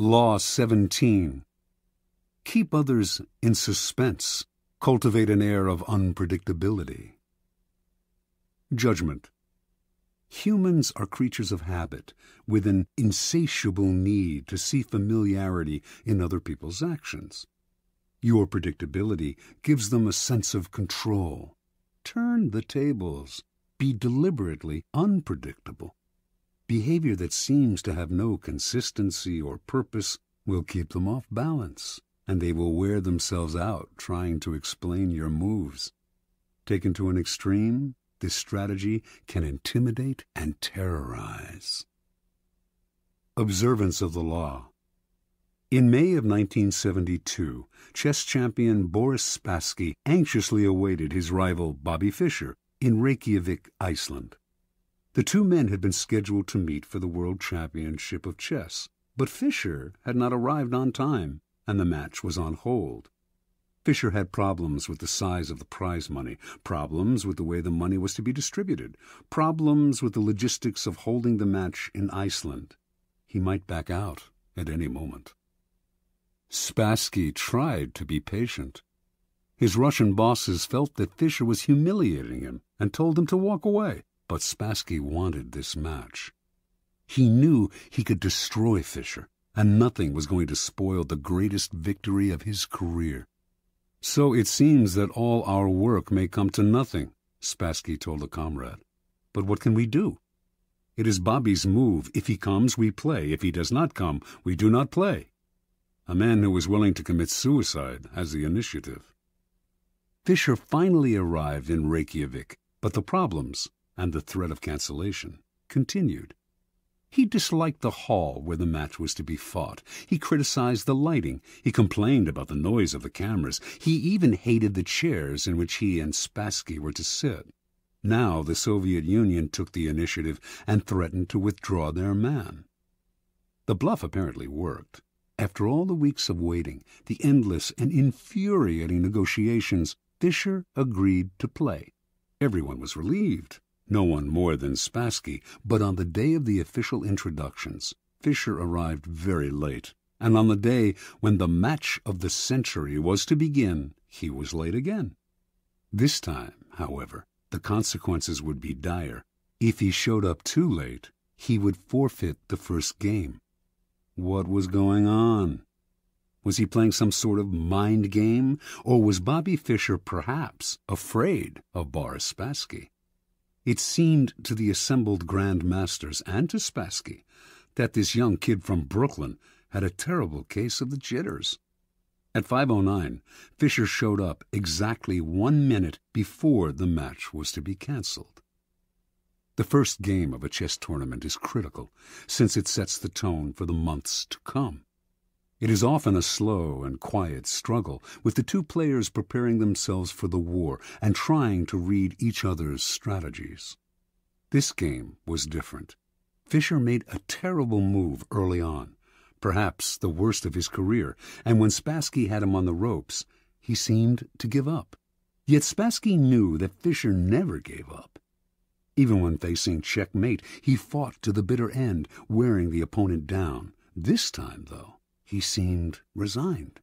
Law 17. Keep others in suspense. Cultivate an air of unpredictability. Judgment. Humans are creatures of habit, with an insatiable need to see familiarity in other people's actions. Your predictability gives them a sense of control. Turn the tables. Be deliberately unpredictable. Behavior that seems to have no consistency or purpose will keep them off balance, and they will wear themselves out trying to explain your moves. Taken to an extreme, this strategy can intimidate and terrorize. Observance of the law. In May of 1972, chess champion Boris Spassky anxiously awaited his rival Bobby Fischer in Reykjavik, Iceland. The two men had been scheduled to meet for the World Championship of Chess, but Fischer had not arrived on time, and the match was on hold. Fischer had problems with the size of the prize money, problems with the way the money was to be distributed, problems with the logistics of holding the match in Iceland. He might back out at any moment. Spassky tried to be patient. His Russian bosses felt that Fischer was humiliating him and told him to walk away, but Spassky wanted this match. He knew he could destroy Fischer, and nothing was going to spoil the greatest victory of his career. "So it seems that all our work may come to nothing," Spassky told a comrade. "But what can we do? It is Bobby's move. If he comes, we play. If he does not come, we do not play. A man who was willing to commit suicide has the initiative." Fischer finally arrived in Reykjavik, but the problems and the threat of cancellation continued. He disliked the hall where the match was to be fought. He criticized the lighting. He complained about the noise of the cameras. He even hated the chairs in which he and Spassky were to sit. Now the Soviet Union took the initiative and threatened to withdraw their man. The bluff apparently worked. After all the weeks of waiting, the endless and infuriating negotiations, Fischer agreed to play. Everyone was relieved. No one more than Spassky, but on the day of the official introductions, Fischer arrived very late, and on the day when the match of the century was to begin, he was late again. This time, however, the consequences would be dire. If he showed up too late, he would forfeit the first game. What was going on? Was he playing some sort of mind game, or was Bobby Fischer perhaps afraid of Boris Spassky? It seemed to the assembled Grand Masters and to Spassky that this young kid from Brooklyn had a terrible case of the jitters. At 5:09, Fischer showed up exactly 1 minute before the match was to be cancelled. The first game of a chess tournament is critical, since it sets the tone for the months to come. It is often a slow and quiet struggle, with the two players preparing themselves for the war and trying to read each other's strategies. This game was different. Fischer made a terrible move early on, perhaps the worst of his career, and when Spassky had him on the ropes, he seemed to give up. Yet Spassky knew that Fischer never gave up. Even when facing checkmate, he fought to the bitter end, wearing the opponent down. This time, though, he seemed resigned.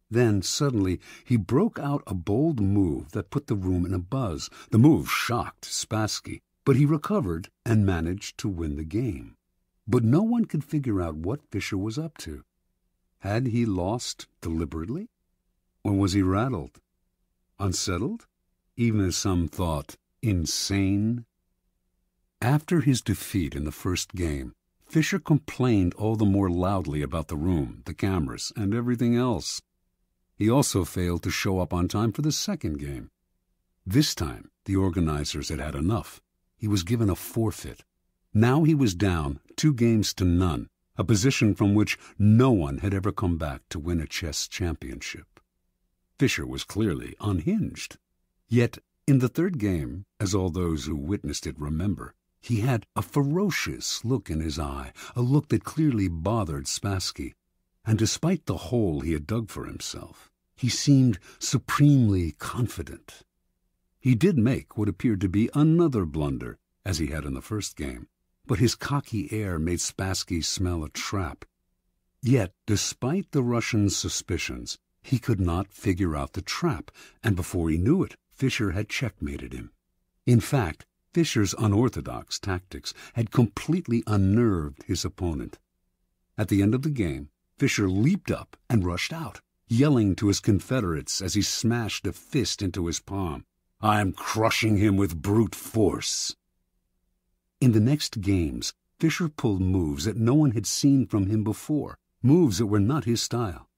Then, suddenly, he broke out a bold move that put the room in a buzz. The move shocked Spassky, but he recovered and managed to win the game. But no one could figure out what Fischer was up to. Had he lost deliberately? Or was he rattled? Unsettled? Even as some thought, insane? After his defeat in the first game, Fischer complained all the more loudly about the room, the cameras, and everything else. He also failed to show up on time for the second game. This time, the organizers had had enough. He was given a forfeit. Now he was down 2-0, a position from which no one had ever come back to win a chess championship. Fischer was clearly unhinged. Yet, in the third game, as all those who witnessed it remember, he had a ferocious look in his eye, a look that clearly bothered Spassky. And despite the hole he had dug for himself, he seemed supremely confident. He did make what appeared to be another blunder, as he had in the first game, but his cocky air made Spassky smell a trap. Yet, despite the Russian's suspicions, he could not figure out the trap, and before he knew it, Fischer had checkmated him. In fact, Fischer's unorthodox tactics had completely unnerved his opponent. At the end of the game, Fischer leaped up and rushed out, yelling to his confederates as he smashed a fist into his palm, "I'm crushing him with brute force." In the next games, Fischer pulled moves that no one had seen from him before, moves that were not his style.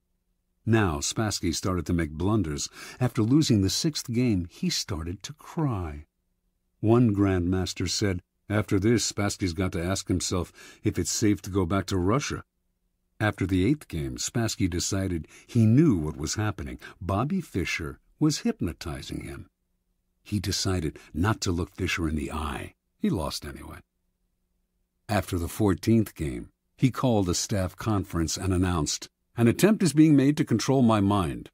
Now Spassky started to make blunders. After losing the 6th game, he started to cry. One grandmaster said, "After this, Spassky's got to ask himself if it's safe to go back to Russia." After the 8th game, Spassky decided he knew what was happening. Bobby Fischer was hypnotizing him. He decided not to look Fischer in the eye. He lost anyway. After the 14th game, he called a staff conference and announced, "An attempt is being made to control my mind."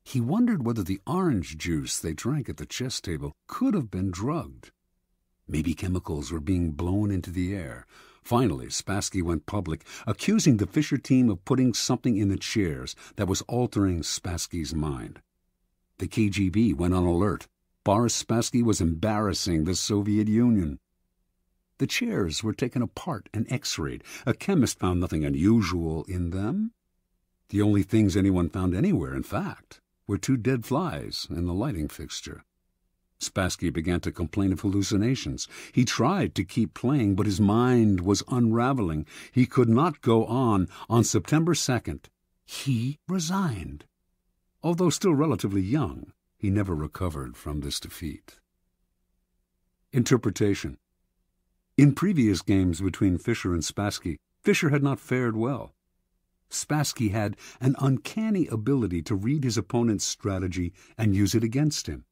He wondered whether the orange juice they drank at the chess table could have been drugged. Maybe chemicals were being blown into the air. Finally, Spassky went public, accusing the Fischer team of putting something in the chairs that was altering Spassky's mind. The KGB went on alert. Boris Spassky was embarrassing the Soviet Union. The chairs were taken apart and x-rayed. A chemist found nothing unusual in them. The only things anyone found anywhere, in fact, were 2 dead flies in the lighting fixture. Spassky began to complain of hallucinations. He tried to keep playing, but his mind was unraveling. He could not go on. On September 2nd, he resigned. Although still relatively young, he never recovered from this defeat. Interpretation. In previous games between Fischer and Spassky, Fischer had not fared well. Spassky had an uncanny ability to read his opponent's strategy and use it against him.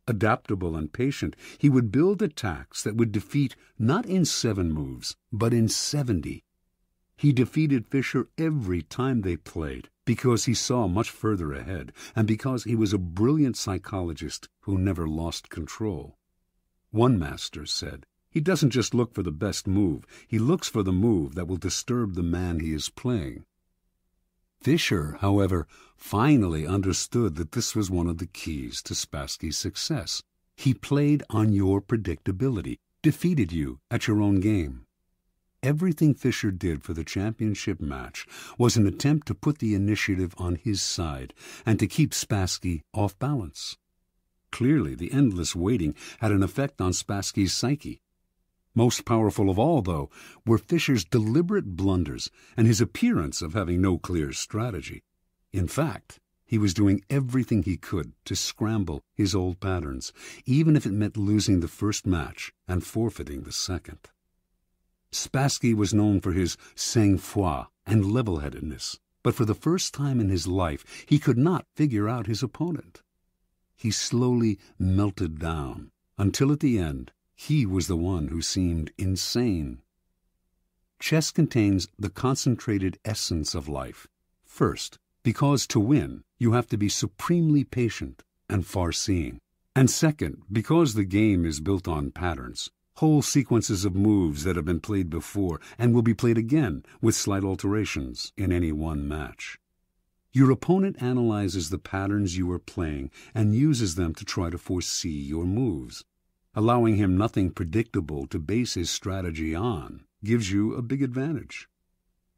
Adaptable and patient, he would build attacks that would defeat not in 7 moves, but in 70. He defeated Fischer every time they played because he saw much further ahead and because he was a brilliant psychologist who never lost control. One master said, "He doesn't just look for the best move, he looks for the move that will disturb the man he is playing." Fischer, however, finally understood that this was one of the keys to Spassky's success. He played on your predictability, defeated you at your own game. Everything Fischer did for the championship match was an attempt to put the initiative on his side and to keep Spassky off balance. Clearly, the endless waiting had an effect on Spassky's psyche. Most powerful of all, though, were Fischer's deliberate blunders and his appearance of having no clear strategy. In fact, he was doing everything he could to scramble his old patterns, even if it meant losing the first match and forfeiting the second. Spassky was known for his sang-froid and level-headedness, but for the first time in his life he could not figure out his opponent. He slowly melted down, until at the end he was the one who seemed insane. Chess contains the concentrated essence of life. First, because to win, you have to be supremely patient and far-seeing. And second, because the game is built on patterns, whole sequences of moves that have been played before and will be played again with slight alterations in any one match. Your opponent analyzes the patterns you are playing and uses them to try to foresee your moves. Allowing him nothing predictable to base his strategy on gives you a big advantage.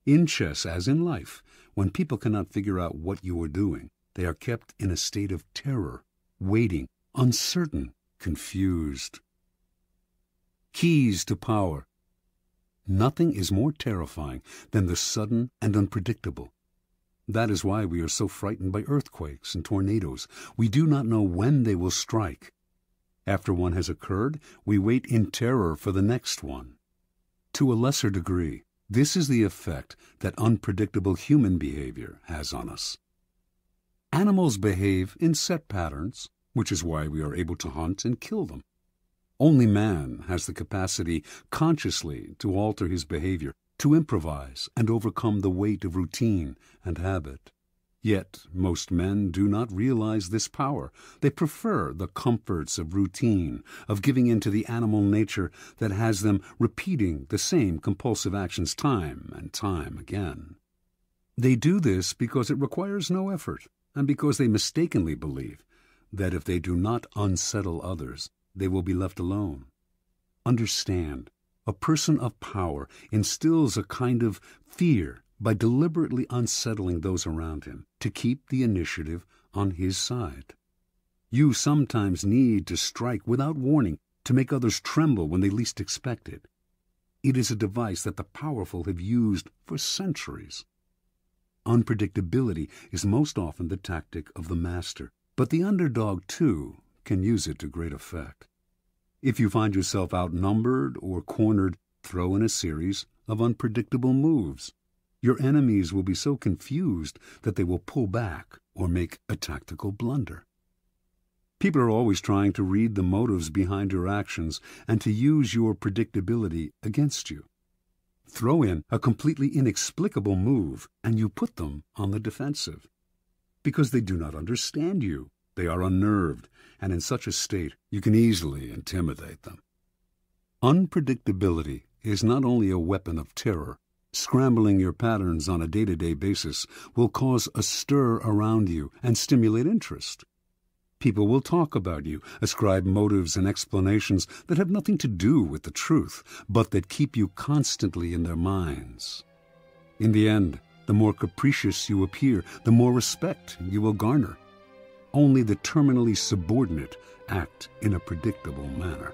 In chess, as in life, when people cannot figure out what you are doing, they are kept in a state of terror, waiting, uncertain, confused. Keys to power. Nothing is more terrifying than the sudden and unpredictable. That is why we are so frightened by earthquakes and tornadoes. We do not know when they will strike. After one has occurred, we wait in terror for the next one. To a lesser degree, this is the effect that unpredictable human behavior has on us. Animals behave in set patterns, which is why we are able to hunt and kill them. Only man has the capacity consciously to alter his behavior, to improvise and overcome the weight of routine and habit. Yet most men do not realize this power. They prefer the comforts of routine, of giving in to the animal nature that has them repeating the same compulsive actions time and time again. They do this because it requires no effort, and because they mistakenly believe that if they do not unsettle others, they will be left alone. Understand, a person of power instills a kind of fear by deliberately unsettling those around him to keep the initiative on his side. You sometimes need to strike without warning to make others tremble when they least expect it. It is a device that the powerful have used for centuries. Unpredictability is most often the tactic of the master, but the underdog, too, can use it to great effect. If you find yourself outnumbered or cornered, throw in a series of unpredictable moves. Your enemies will be so confused that they will pull back or make a tactical blunder. People are always trying to read the motives behind your actions and to use your predictability against you. Throw in a completely inexplicable move, and you put them on the defensive. Because they do not understand you, they are unnerved, and in such a state you can easily intimidate them. Unpredictability is not only a weapon of terror. Scrambling your patterns on a day-to-day basis will cause a stir around you and stimulate interest. People will talk about you, ascribe motives and explanations that have nothing to do with the truth, but that keep you constantly in their minds. In the end, the more capricious you appear, the more respect you will garner. Only the terminally subordinate act in a predictable manner.